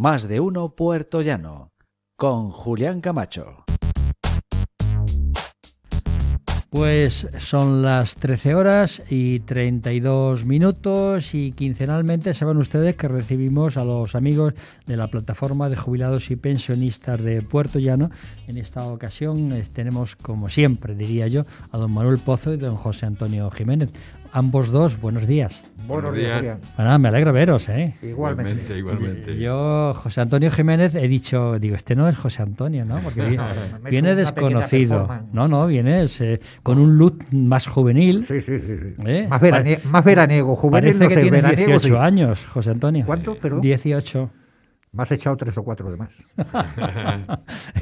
Más de uno puertollano, con Julián Camacho. Pues son las 13 horas y 32 minutos y quincenalmente saben ustedes que recibimos a los amigos de la plataforma de jubilados y pensionistas de Puerto Llano. En esta ocasión tenemos, como siempre diría yo, a don Manuel Pozo y don José Antonio Jiménez. Ambos dos, buenos días. Buenos días, Julián. Bueno, me alegra veros, ¿eh? Igualmente. Yo, José Antonio Jiménez, he dicho, este no es José Antonio, ¿no? Porque viene desconocido. No, viene con un look más juvenil. Sí. Más veraniego, juvenil. Parece que tienes veraniego, 18 sí. años, José Antonio. ¿Cuánto? Perdón. 18. Me has echado 3 o 4 de más.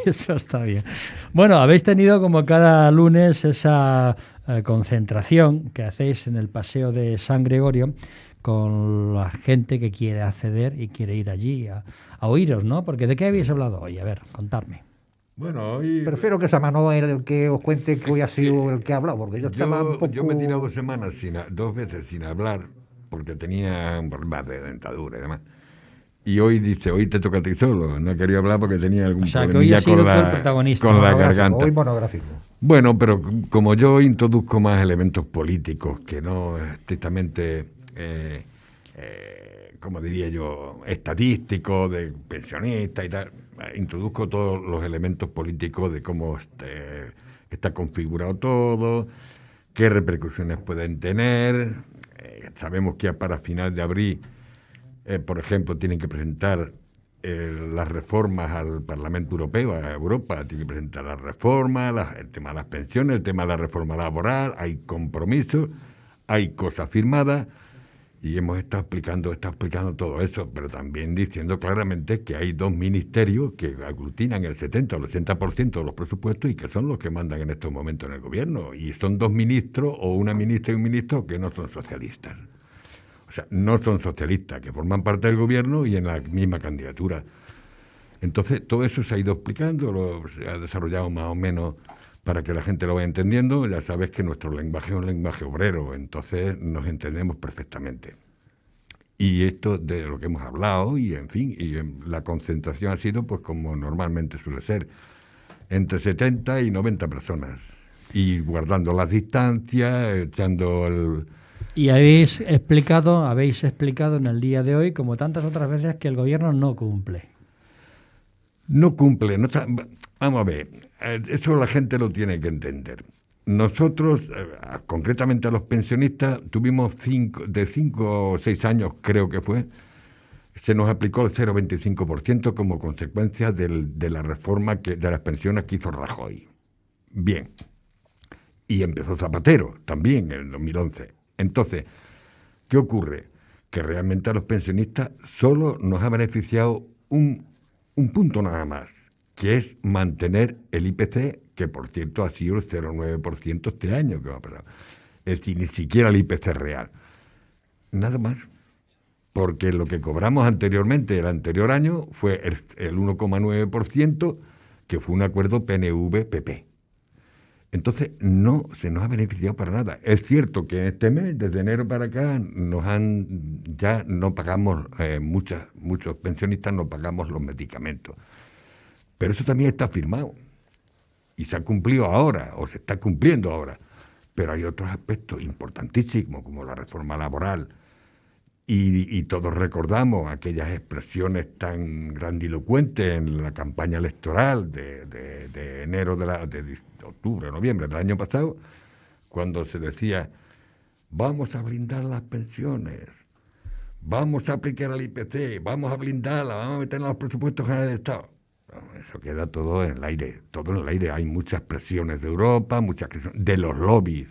Eso está bien. Bueno, habéis tenido como cada lunes esa concentración que hacéis en el Paseo de San Gregorio con la gente que quiere acceder y quiere ir allí a oíros, ¿no? Porque ¿de qué habéis hablado hoy? A ver, contadme. Bueno, hoy... Prefiero que sea Manuel el que os cuente que hoy ha sido el que ha hablado, porque yo estaba un poco... Yo me he tirado 2 semanas, 2 veces sin hablar, porque tenía un problema de dentadura y demás. Y hoy dice, hoy te toca a ti solo. No quería hablar porque tenía algún problema que hoy has sido tú el protagonista, con la garganta. Hoy monográfico. Bueno, pero como yo introduzco más elementos políticos que no estrictamente, como diría yo, estadísticos, de pensionistas y tal, introduzco todos los elementos políticos de cómo está configurado todo, qué repercusiones pueden tener. Sabemos que para final de abril, por ejemplo, tienen que presentar las reformas al Parlamento Europeo, a Europa, tienen que presentar las reformas, el tema de las pensiones, el tema de la reforma laboral, hay compromisos, hay cosas firmadas, y hemos estado explicando todo eso, pero también diciendo claramente que hay 2 ministerios que aglutinan el 70 o el 80% de los presupuestos y que son los que mandan en estos momentos en el gobierno, y son 2 ministros o una ministra y un ministro que no son socialistas. O sea, no son socialistas, que forman parte del gobierno y en la misma candidatura. Entonces, todo eso se ha ido explicando, se ha desarrollado más o menos para que la gente lo vaya entendiendo. Ya sabes que nuestro lenguaje es un lenguaje obrero, entonces nos entendemos perfectamente. Y esto de lo que hemos hablado, y en fin, la concentración ha sido, pues como normalmente suele ser, entre 70 y 90 personas. Y guardando las distancias, echando el... Y habéis explicado en el día de hoy, como tantas otras veces, que el gobierno no cumple. No cumple. Vamos a ver, eso la gente lo tiene que entender. Nosotros, concretamente a los pensionistas, tuvimos 5 o 6 años, creo que fue, se nos aplicó el 0,25% como consecuencia de la reforma de las pensiones que hizo Rajoy. Bien. Y empezó Zapatero también en el 2011. Entonces, ¿qué ocurre? Que realmente a los pensionistas solo nos ha beneficiado un punto nada más, que es mantener el IPC, que por cierto ha sido el 0,9% este año que va a pasar. Es decir, ni siquiera el IPC real. Nada más. Porque lo que cobramos anteriormente, el anterior año, fue el 1,9%, que fue un acuerdo PNV-PP. Entonces, no se nos ha beneficiado para nada. Es cierto que este mes, desde enero para acá, ya no pagamos, muchos pensionistas no pagamos los medicamentos. Pero eso también está firmado. Y se ha cumplido ahora, o se está cumpliendo ahora. Pero hay otros aspectos importantísimos, como la reforma laboral. Y todos recordamos aquellas expresiones tan grandilocuentes en la campaña electoral de enero, de octubre, noviembre del año pasado, cuando se decía, vamos a blindar las pensiones, vamos a aplicar el IPC, vamos a blindarla, vamos a meter en los presupuestos generales del Estado. No, eso queda todo en el aire, Hay muchas presiones de Europa, muchas presiones de los lobbies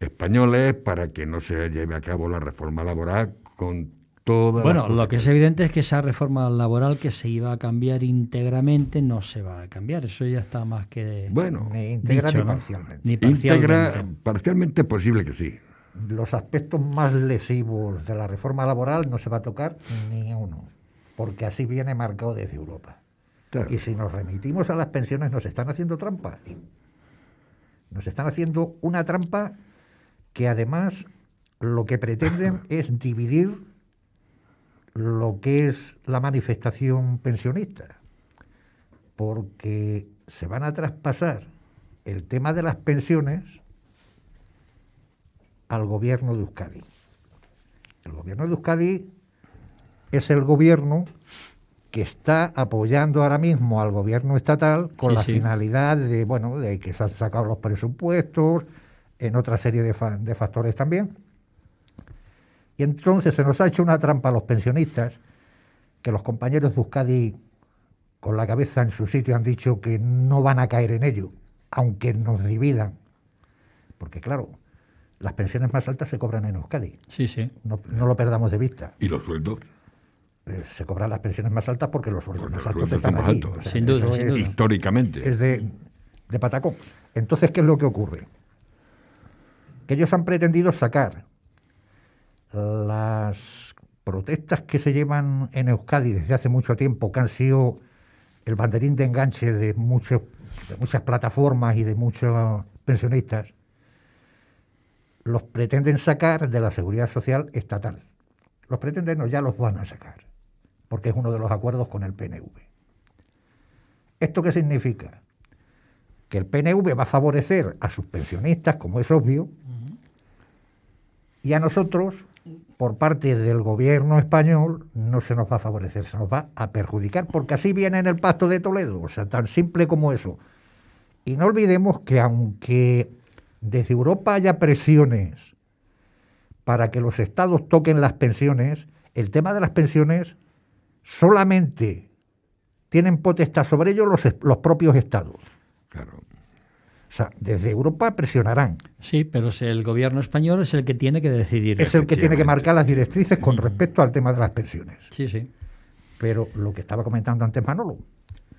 españoles para que no se lleve a cabo la reforma laboral con toda Bueno, lo que es evidente es que esa reforma laboral que se iba a cambiar íntegramente no se va a cambiar. Eso ya está más que ni íntegra dicho, ni ¿no? parcialmente. Ni parcialmente. Íntegra, parcialmente es posible que sí. Los aspectos más lesivos de la reforma laboral no se va a tocar ni uno, porque así viene marcado desde Europa. Claro. Y si nos remitimos a las pensiones, nos están haciendo trampas. Nos están haciendo una trampa que además lo que pretenden es dividir lo que es la manifestación pensionista, porque se van a traspasar el tema de las pensiones al gobierno de Euskadi. El gobierno de Euskadi es el gobierno que está apoyando ahora mismo al gobierno estatal con Sí, la sí. finalidad de, bueno, de que se han sacado los presupuestos, en otra serie de factores también. Y entonces se nos ha hecho una trampa a los pensionistas, que los compañeros de Euskadi, con la cabeza en su sitio, han dicho que no van a caer en ello, aunque nos dividan. Porque claro, las pensiones más altas se cobran en Euskadi, Sí, sí. no lo perdamos de vista. ¿Y los sueldos? Se cobran las pensiones más altas porque los sueldos Porque más los altos sueldos están son más allí. altos. Sin duda, eso sin es- duda. Históricamente. es de patacón. Entonces, ¿qué es lo que ocurre? Que ellos han pretendido sacar las protestas que se llevan en Euskadi desde hace mucho tiempo, que han sido el banderín de enganche de muchas plataformas y de muchos pensionistas, los pretenden sacar de la seguridad social estatal. Los pretenden, no, ya los van a sacar, porque es uno de los acuerdos con el PNV. ¿Esto qué significa? Que el PNV va a favorecer a sus pensionistas, como es obvio, y a nosotros, por parte del gobierno español, no se nos va a favorecer, se nos va a perjudicar, porque así viene en el Pacto de Toledo, o sea, tan simple como eso. Y no olvidemos que aunque desde Europa haya presiones para que los estados toquen las pensiones, el tema de las pensiones solamente tienen potestad sobre ello los propios estados. Claro. O sea, desde Europa presionarán. Sí, pero el gobierno español es el que tiene que decidir. Es el que tiene que Efectivamente. marcar las directrices con respecto al tema de las pensiones. Sí, sí. Pero lo que estaba comentando antes Manolo,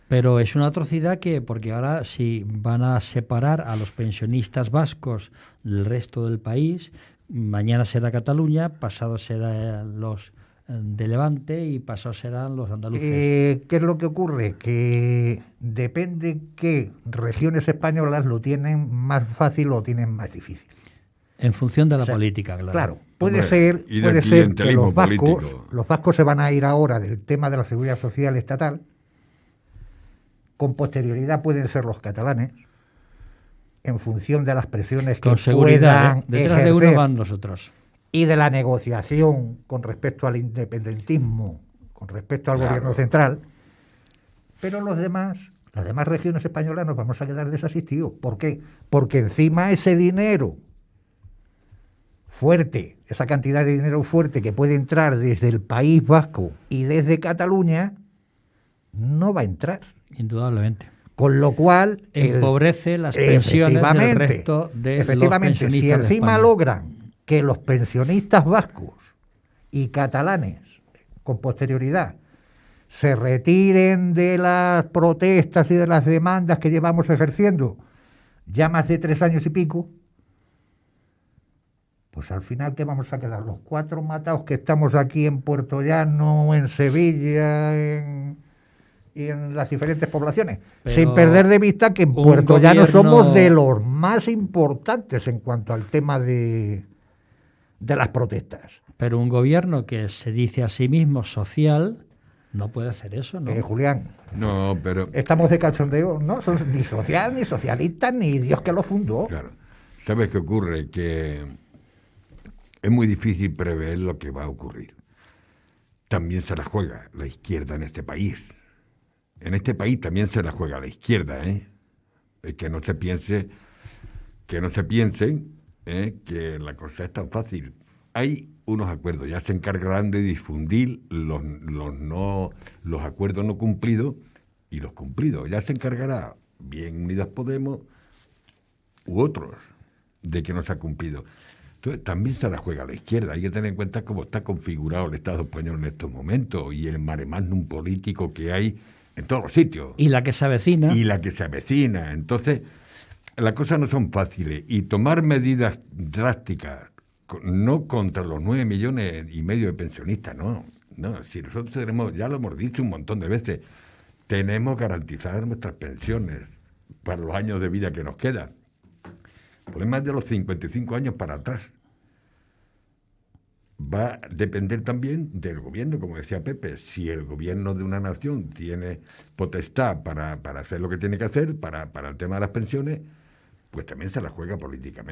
Pero es una atrocidad porque ahora si van a separar a los pensionistas vascos del resto del país, mañana será Cataluña, pasado serán los de Levante y pasado serán los andaluces. ¿qué es lo que ocurre? Que depende qué regiones españolas lo tienen más fácil o tienen más difícil. En función de la O sea, política, claro. Claro, puede Hombre, ser, y del puede ser que clientelismo político. los vascos se van a ir ahora del tema de la seguridad social estatal, con posterioridad pueden ser los catalanes, en función de las presiones que Con seguridad, puedan detrás de uno ejercer van los otros. y de la negociación con respecto al independentismo, con respecto al Claro. gobierno central, pero las demás regiones españolas nos vamos a quedar desasistidos. ¿Por qué? Porque encima ese dinero fuerte, esa cantidad de dinero fuerte que puede entrar desde el País Vasco y desde Cataluña, no va a entrar. Indudablemente. Con lo cual Empobrece las pensiones del resto de los efectivamente, si pensionistas de encima España. logran que los pensionistas vascos y catalanes, con posterioridad, se retiren de las protestas y de las demandas que llevamos ejerciendo ya más de 3 años y pico, pues al final, ¿qué vamos a quedar? Los 4 matados que estamos aquí en Puerto Llano, en Sevilla, y en las diferentes poblaciones, Pero sin perder de vista que en un Puerto Llano gobierno- somos de los más importantes en cuanto al tema de las protestas. Pero un gobierno que se dice a sí mismo social no puede hacer eso, ¿no? Julián, No, pero... estamos de cachondeo, no son ni social, ni socialista, ni Dios que lo fundó. Claro. ¿Sabes qué ocurre? Que es muy difícil prever lo que va a ocurrir. También se la juega la izquierda en este país. En este país también se la juega la izquierda, ¿eh? Que no se piense que la cosa es tan fácil. Hay unos acuerdos, ya se encargarán de difundir los acuerdos no cumplidos y los cumplidos. Ya se encargará bien Unidas Podemos u otros de que no se ha cumplido. Entonces, también se la juega la izquierda. Hay que tener en cuenta cómo está configurado el Estado español en estos momentos y el mare magnum político que hay en todos los sitios. Y la que se avecina. Y la que se avecina. Entonces, las cosas no son fáciles. Y tomar medidas drásticas, no contra los 9,5 millones de pensionistas, no. No, si nosotros tenemos, ya lo hemos dicho un montón de veces, tenemos que garantizar nuestras pensiones para los años de vida que nos quedan. Por más de los 55 años para atrás. va a depender también del gobierno, como decía Pepe. Si el gobierno de una nación tiene potestad para hacer lo que tiene que hacer, para el tema de las pensiones, pues también se la juega políticamente.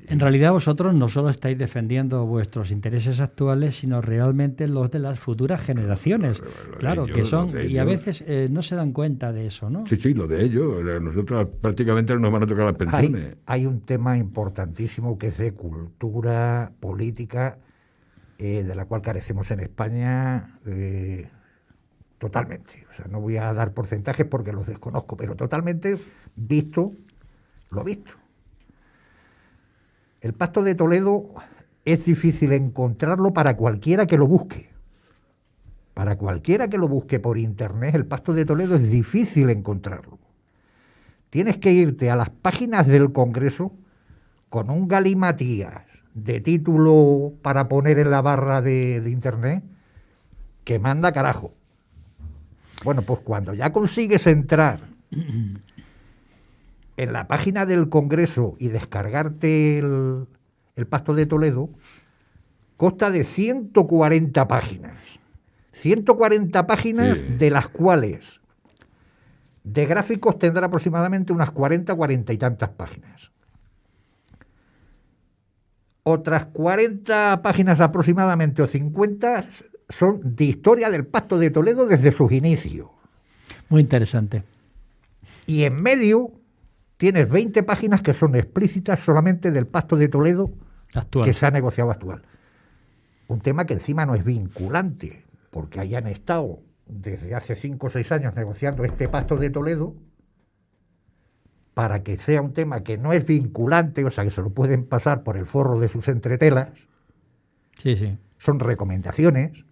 En realidad vosotros no solo estáis defendiendo vuestros intereses actuales, sino realmente los de las futuras generaciones. Claro, que son, y a veces no se dan cuenta de eso, ¿no? Sí, lo de ellos. Nosotros prácticamente no nos van a tocar las pensiones. Hay un tema importantísimo que es de cultura política, de la cual carecemos en España totalmente. O sea, no voy a dar porcentajes porque los desconozco, pero totalmente visto. El Pacto de Toledo es difícil encontrarlo para cualquiera que lo busque. Para cualquiera que lo busque por internet, el Pacto de Toledo es difícil encontrarlo. Tienes que irte a las páginas del Congreso con un galimatías de título para poner en la barra de internet que manda carajo. Bueno, pues cuando ya consigues entrar en la página del Congreso y descargarte el Pacto de Toledo, consta de 140 páginas. 140 páginas, sí, de las cuales de gráficos tendrá aproximadamente unas 40 y tantas páginas. Otras 40 páginas aproximadamente, o 50, son de historia del Pacto de Toledo desde sus inicios. Muy interesante. Y en medio tienes 20 páginas que son explícitas solamente del Pacto de Toledo actual, que se ha negociado actual. Un tema que encima no es vinculante, porque hayan estado desde hace 5 o 6 años negociando este Pacto de Toledo para que sea un tema que no es vinculante, o sea, que se lo pueden pasar por el forro de sus entretelas. Sí. Son recomendaciones,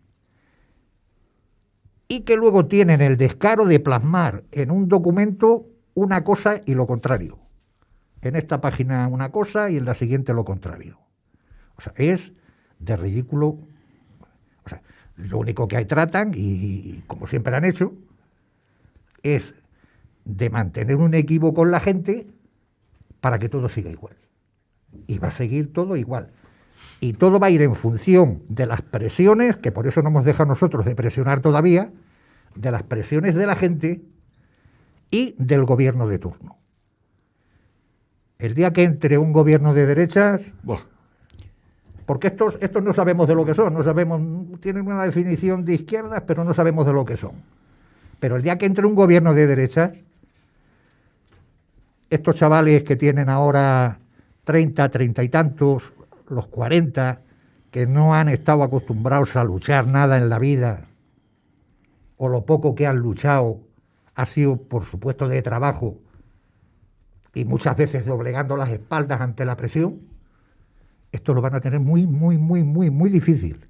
y que luego tienen el descaro de plasmar en un documento una cosa y lo contrario. En esta página una cosa y en la siguiente lo contrario. O sea, es de ridículo. O sea, lo único que ahí tratan, y como siempre han hecho, es de mantener un equívoco en la gente para que todo siga igual. Y va a seguir todo igual. Y todo va a ir en función de las presiones, que por eso no hemos dejado nosotros de presionar todavía, de las presiones de la gente y del gobierno de turno. El día que entre un gobierno de derechas, porque estos no sabemos de lo que son, no sabemos, tienen una definición de izquierdas, pero no sabemos de lo que son. Pero el día que entre un gobierno de derechas, estos chavales que tienen ahora 30 y tantos, los 40, que no han estado acostumbrados a luchar nada en la vida, o lo poco que han luchado ha sido por su puesto de trabajo y muchas veces doblegando las espaldas ante la presión, esto lo van a tener muy difícil.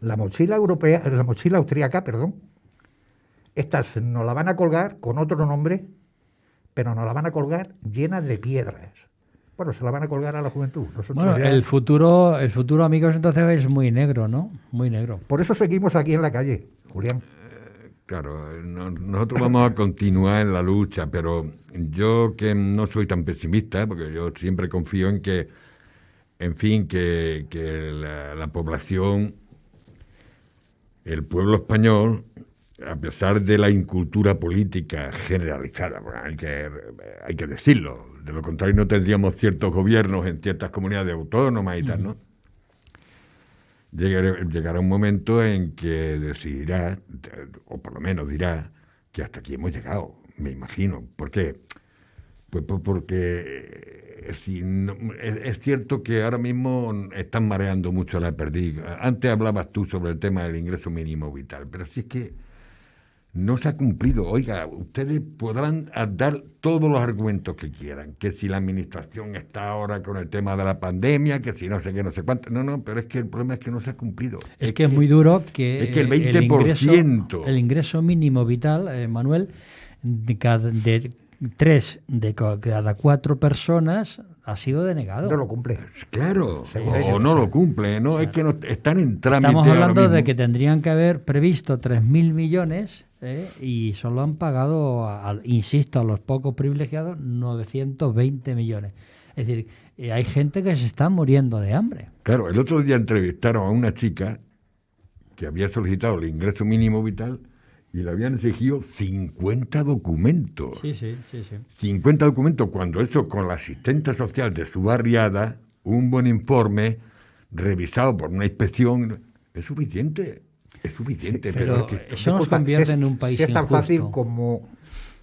La mochila austríaca, estas nos la van a colgar con otro nombre, pero nos la van a colgar llenas de piedras. Bueno, se la van a colgar a la juventud. Bueno, el futuro, amigos, entonces es muy negro, ¿no? Muy negro. Por eso seguimos aquí en la calle, Julián. Claro, nosotros vamos a continuar en la lucha, pero yo, que no soy tan pesimista, porque yo siempre confío en que, en fin, que la población, el pueblo español, a pesar de la incultura política generalizada, hay que decirlo, de lo contrario no tendríamos ciertos gobiernos en ciertas comunidades autónomas y tal, ¿no? Llegará un momento en que decidirá, o por lo menos dirá, que hasta aquí hemos llegado, me imagino. ¿Por qué? Pues porque es cierto que ahora mismo están mareando mucho la perdiz. Antes hablabas tú sobre el tema del ingreso mínimo vital, pero si es que no se ha cumplido. Oiga, ustedes podrán dar todos los argumentos que quieran, que si la administración está ahora con el tema de la pandemia, que si no sé qué, no sé cuánto. No, pero es que el problema es que no se ha cumplido. Es que es muy duro que el 20%. El ingreso mínimo vital, Manuel, de 3 de cada 4 personas ha sido denegado. No lo cumple. Claro, o no lo cumple, ¿no? Es que no, están en trámite. Estamos hablando de que tendrían que haber previsto 3.000 millones y solo han pagado, insisto, a los pocos privilegiados 920 millones. Es decir, hay gente que se está muriendo de hambre. Claro, el otro día entrevistaron a una chica que había solicitado el ingreso mínimo vital y le habían exigido 50 documentos. Sí. 50 documentos, cuando eso con la asistente social de su barriada, un buen informe revisado por una inspección, es suficiente. Es suficiente. Pero es que- eso nos Disculpa, convierte si es- en un país si es tan injusto. fácil como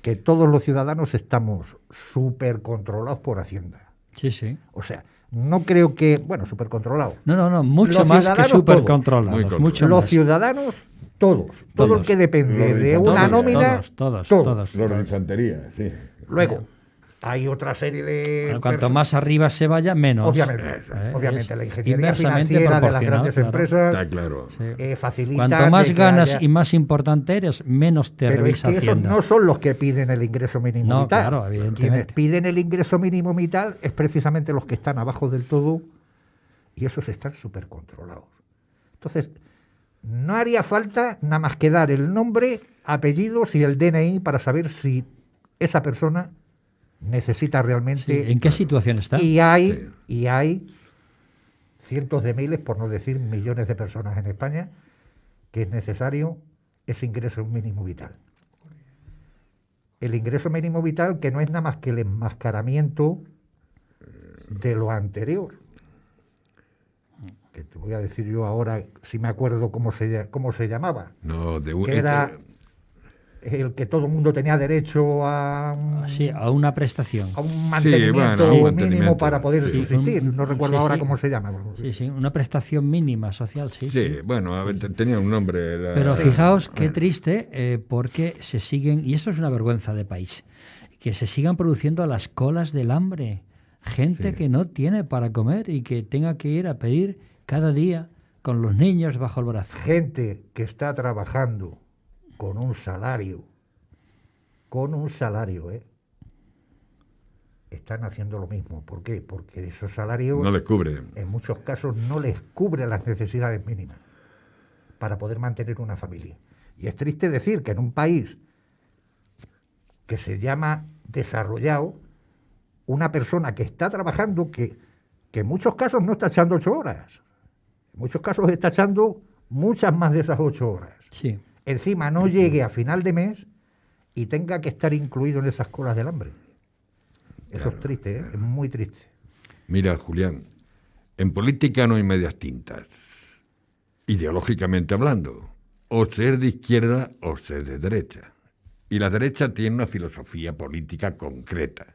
que todos los ciudadanos estamos súper controlados por Hacienda. Sí. O sea, no creo que, bueno, súper controlados. No, mucho Los más que ciudadanos súper todos. controlados. Muy controlados. Mucho Los más. ciudadanos, todos Todos. que depende Los de una todos, nómina, todos. Los de infantería, sí. Luego, hay otra serie de... Bueno, cuanto más arriba se vaya, menos. Obviamente, Es la ingeniería inversamente financiera de las proporcional, grandes claro. empresas Está claro. Sí. facilita... Cuanto más de que ganas haya- y más importante eres, menos te Pero es revisa que esos Hacienda. no son los que piden el ingreso mínimo No, vital. claro, evidentemente. Quienes piden el ingreso mínimo vital es precisamente los que están abajo del todo y esos están súper controlados. Entonces, no haría falta nada más que dar el nombre, apellidos y el DNI para saber si esa persona necesita Sí, realmente... ¿en qué situación está? Y hay cientos de miles, por no decir millones de personas en España, que es necesario ese ingreso mínimo vital. El ingreso mínimo vital que no es nada más que el enmascaramiento de lo anterior. Que te voy a decir yo ahora, si me acuerdo cómo se llamaba. No, Que era el que todo el mundo tenía derecho a Sí, a una prestación. un mantenimiento bueno, un mínimo mantenimiento. para poder Sí, subsistir. No recuerdo sí, ahora sí. cómo se llama. Sí, una prestación mínima social, sí. Sí, bueno, a ver, tenía un nombre. era- Pero Sí. fijaos qué triste, porque se siguen, y esto es una vergüenza de país, que se sigan produciendo las colas del hambre. Gente Sí. que no tiene para comer y que tenga que ir a pedir cada día con los niños bajo el brazo. Gente que está trabajando con un salario, están haciendo lo mismo. ¿Por qué? Porque esos salarios No les cubre. en muchos casos no les cubre las necesidades mínimas para poder mantener una familia. Y es triste decir que en un país que se llama desarrollado, una persona que está trabajando, que en muchos casos no está echando 8 horas, en muchos casos está echando muchas más de esas 8 horas, Sí. encima no llegue a final de mes y tenga que estar incluido en esas colas del hambre. Eso es triste, ¿eh? Es muy triste. Mira, Julián, en política no hay medias tintas. Ideológicamente hablando, o ser de izquierda o ser de derecha. Y la derecha tiene una filosofía política concreta.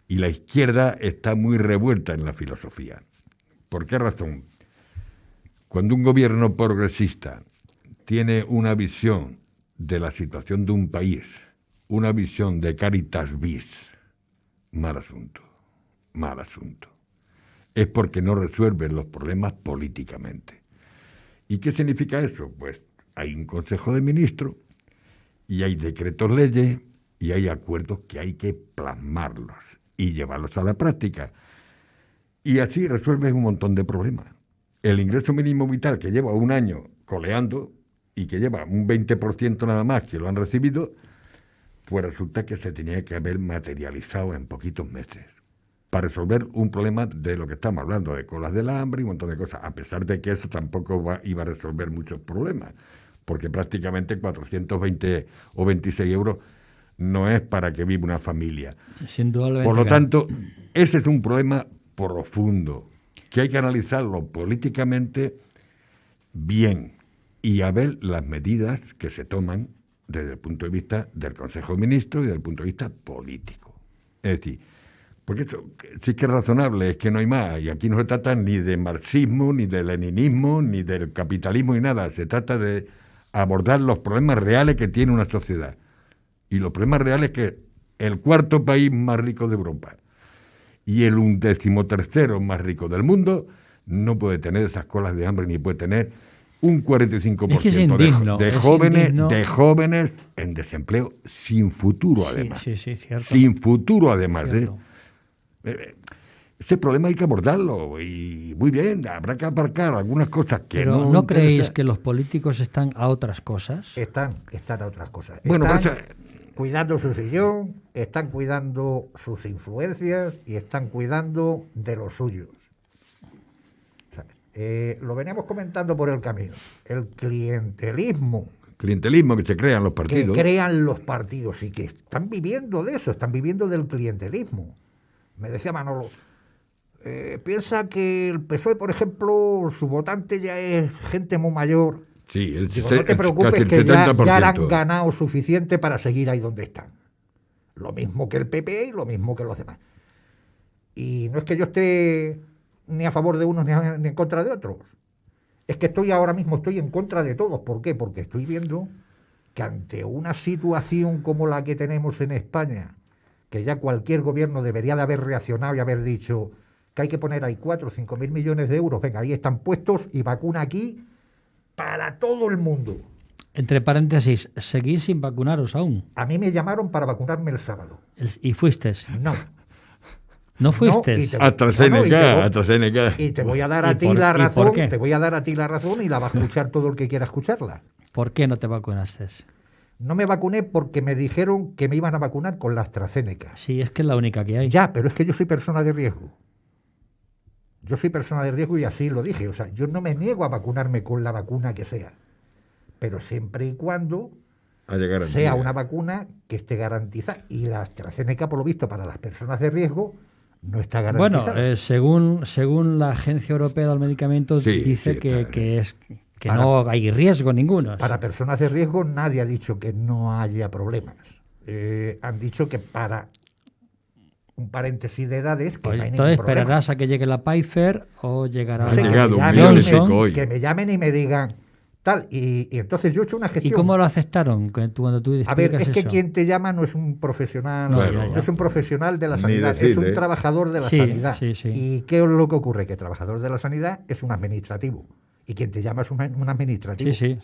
Y la izquierda está muy revuelta en la filosofía. ¿Por qué razón? Cuando un gobierno progresista tiene una visión de la situación de un país, una visión de caritas vis, mal asunto, mal asunto. Es porque no resuelven los problemas políticamente. ¿Y qué significa eso? Pues hay un Consejo de Ministros y hay decretos leyes y hay acuerdos que hay que plasmarlos y llevarlos a la práctica. Y así resuelves un montón de problemas. El ingreso mínimo vital, que lleva un año coleando y que lleva un 20% nada más que lo han recibido, pues resulta que se tenía que haber materializado en poquitos meses para resolver un problema de lo que estamos hablando, de colas del hambre y un montón de cosas, a pesar de que eso tampoco iba a resolver muchos problemas, porque prácticamente 420 o 26 euros no es para que viva una familia. Sin duda. Por lo tanto, ese es un problema profundo, que hay que analizarlo políticamente bien y a ver las medidas que se toman desde el punto de vista del Consejo de Ministros y desde el punto de vista político. Es decir, porque esto sí que es razonable, es que no hay más, y aquí no se trata ni de marxismo, ni de leninismo, ni del capitalismo, ni nada, se trata de abordar los problemas reales que tiene una sociedad. Y los problemas reales es que el cuarto país más rico de Europa y el 13º más rico del mundo no puede tener esas colas de hambre ni puede tener un 45% Es que es indigno, de es jóvenes indigno. de jóvenes en desempleo sin futuro además. Sí, cierto. Sin futuro además. Cierto. Ese problema hay que abordarlo y muy bien, habrá que aparcar algunas cosas que Pero no ¿no creéis interesan. que los políticos están a otras cosas? Están a otras cosas. Bueno, Están pero cuidando su sillón, están cuidando sus influencias y están cuidando de los suyos. O sea, lo veníamos comentando por el camino. El clientelismo Clientelismo que se crean los que partidos. crean los partidos y que están viviendo de eso, están viviendo del clientelismo. Me decía Manolo, piensa que el PSOE, por ejemplo, su votante ya es gente muy mayor. Sí, Digo, no te preocupes, casi el que ya 70%. han ganado suficiente para seguir ahí donde están. Lo mismo que el PP y lo mismo que los demás. Y no es que yo esté ni a favor de unos ni en contra de otros. Es que ahora mismo estoy en contra de todos. ¿Por qué? Porque estoy viendo que ante una situación como la que tenemos en España, que ya cualquier gobierno debería de haber reaccionado y haber dicho que hay que poner ahí 4 o 5 mil millones de euros, venga, ahí están puestos y vacuna aquí para todo el mundo. Entre paréntesis, ¿seguís sin vacunaros aún? A mí me llamaron para vacunarme el sábado. ¿Y fuiste? No. ¿No fuiste? No, y te- AstraZeneca. Y te voy a dar a ¿Y ti por- la y por razón, qué? te voy a dar a ti la razón y la va a escuchar todo el que quiera escucharla. ¿Por qué no te vacunaste? No me vacuné porque me dijeron que me iban a vacunar con la AstraZeneca. Sí, es que es la única que hay. Ya, pero es que yo soy persona de riesgo. Yo soy persona de riesgo y así lo dije. O sea, yo no me niego a vacunarme con la vacuna que sea. Pero siempre y cuando A llegar a sea una vacuna que esté garantizada. Y la AstraZeneca, por lo visto, para las personas de riesgo, no está Bueno, garantizada. según la Agencia Europea del Medicamento, Sí, dice sí, que, está que Para- no hay riesgo ninguno. Para personas de riesgo nadie ha dicho que no haya problemas. Han dicho que para un paréntesis de edades que Pues no hay entonces ningún problema. esperarás a que llegue la Pfizer o llegará No sé, Ha que llegado me un llamen millón y y me- pico hoy. que me llamen y me digan tal. Y entonces yo he hecho una ¿Y gestión. cómo lo aceptaron cuando tú A ver, explicas es que eso? quien te llama no es un profesional, No, Claro. no es un profesional de la Ni sanidad, es decide. un trabajador de la Sí, sanidad. sí, sí. ¿Y qué es lo que ocurre? Que trabajador de la sanidad es un administrativo. Y quien te llama es un administrativo. Sí.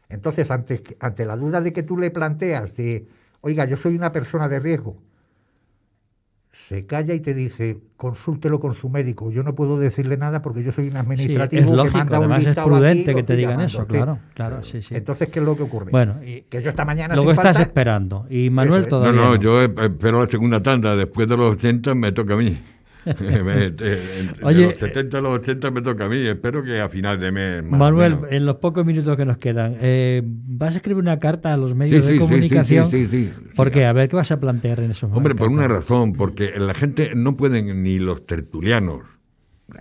Entonces, ante la duda de que tú le planteas de, oiga, yo soy una persona de riesgo, se calla y te dice, consúltelo con su médico. Yo no puedo decirle nada porque yo soy un Sí, administrativo es que lógico, manda un además es listado prudente aquí, que lo te estoy digan llamando, eso, ¿sí? claro, sí. Entonces, ¿qué es lo que ocurre? Bueno, y Que yo esta mañana luego sin estás falta- esperando. Y Manuel Eso es. todavía No, yo espero la segunda tanda. Después de los 80 me toca a mí. De Oye, los 70 a los 80 me toca a mí. Espero que a final de mes. más o Manuel, menos. en los pocos minutos que nos quedan, ¿vas a escribir una carta a los medios de sí, comunicación? sí. ¿Por qué? A ver, ¿qué vas a plantear en esos Hombre, por cartas? una razón, porque la gente no pueden, ni los tertulianos,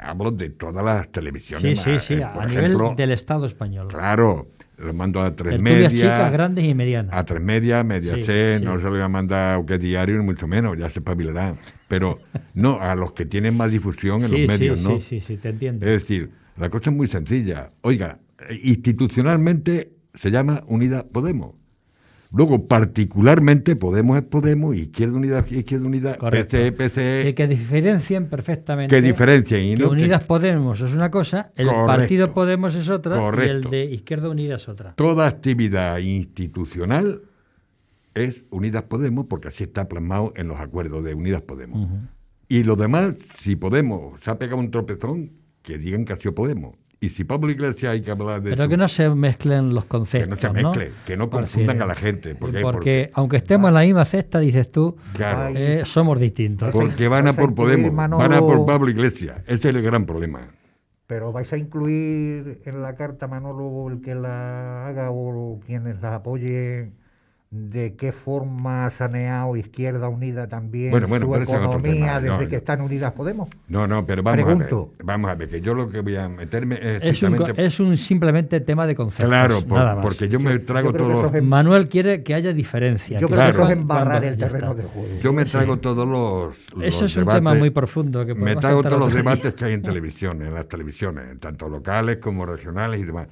hablo de todas las televisiones. Sí, por a ejemplo, nivel del Estado español. Claro, lo mando a Tres Tertulias chicas, Media, grandes y medianas. a Tres Media, Mediaset, Sí. no se lo voy a mandar a que diario, ni mucho menos, ya se espabilarán. Pero no, a los que tienen más difusión en los medios, ¿no? Sí, te entiendo. Es decir, la cosa es muy sencilla. Oiga, institucionalmente se llama Unidas Podemos. Luego, particularmente, Podemos es Podemos, Izquierda Unida es Izquierda Unida, Correcto. PCE, Que diferencien perfectamente. que diferencien. Y Que no Unidas que Podemos es una cosa, el Correcto. Partido Podemos es otra y el Correcto. de Izquierda Unida es otra. toda actividad institucional es Unidas Podemos, porque así está plasmado en los acuerdos de Unidas Podemos. Ujú. Y lo demás, si Podemos se ha pegado un tropezón, que digan que ha sido Podemos. Y si Pablo Iglesias hay que hablar de Pero su- que no se mezclen los que conceptos. no se mezcle, que no Por confundan decir, a la gente. Porque aunque estemos en la misma cesta, dices tú, Claro, somos distintos. porque van a vas a por incluir, Podemos, Manolo, van a por Pablo Iglesias. Ese es el gran problema. Pero vais a incluir en la carta, Manolo, el que la haga o quienes la apoyen, de qué forma ha saneado Izquierda Unida también Bueno, su pero ese es otro economía tema. desde No, que están Unidas Podemos. No, pero Pregunto. vamos a ver, que yo lo que voy a meterme es Es un, estrictamente... simplemente tema de conceptos. Claro, nada más. porque yo me trago yo creo que todos eso los... es Manuel quiere que haya diferencia. Yo que creo que Claro. eso es sepa embarrar cuándo- el ya terreno está. del juego. Yo me trago todos los Eso es un debates, tema muy profundo. Que me podemos trago tratar todos los otro día. debates que hay en televisión, en las televisiones, tanto locales como regionales y demás.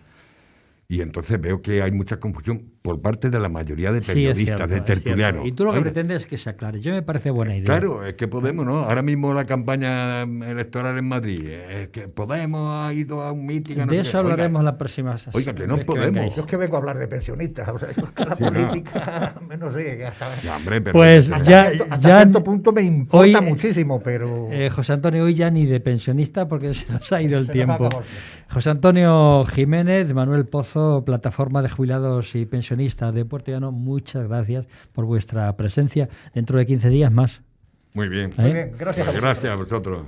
Y entonces veo que hay mucha confusión por parte de la mayoría de Sí, es periodistas, cierto, de es cierto. tertulianos. Y tú lo que Oiga, pretendes es que se aclare. Yo me parece buena idea. claro, es que Podemos, ¿no? Ahora mismo la campaña electoral en Madrid, es que Podemos ha ido a un mítico. no De sé eso qué. Oiga, hablaremos la próxima Oiga, que no vez podemos. vengáis. Yo es que vengo a hablar de pensionistas, o sea, yo es que la Sí, no. política, no sé, que hasta, ya, hombre, pero Pues hasta ya- cierto, ya- cierto punto me importa hoy, muchísimo, pero... José Antonio, hoy ya ni de pensionista porque se nos ha ido el se nos va a tiempo. acabar. José Antonio Jiménez, Manuel Pozo, Plataforma de Jubilados y Pensionistas. pensionistas de Puerto Llano, muchas gracias por vuestra presencia. Dentro de 15 días más. Muy bien. Muy bien, gracias a vosotros. Gracias a vosotros.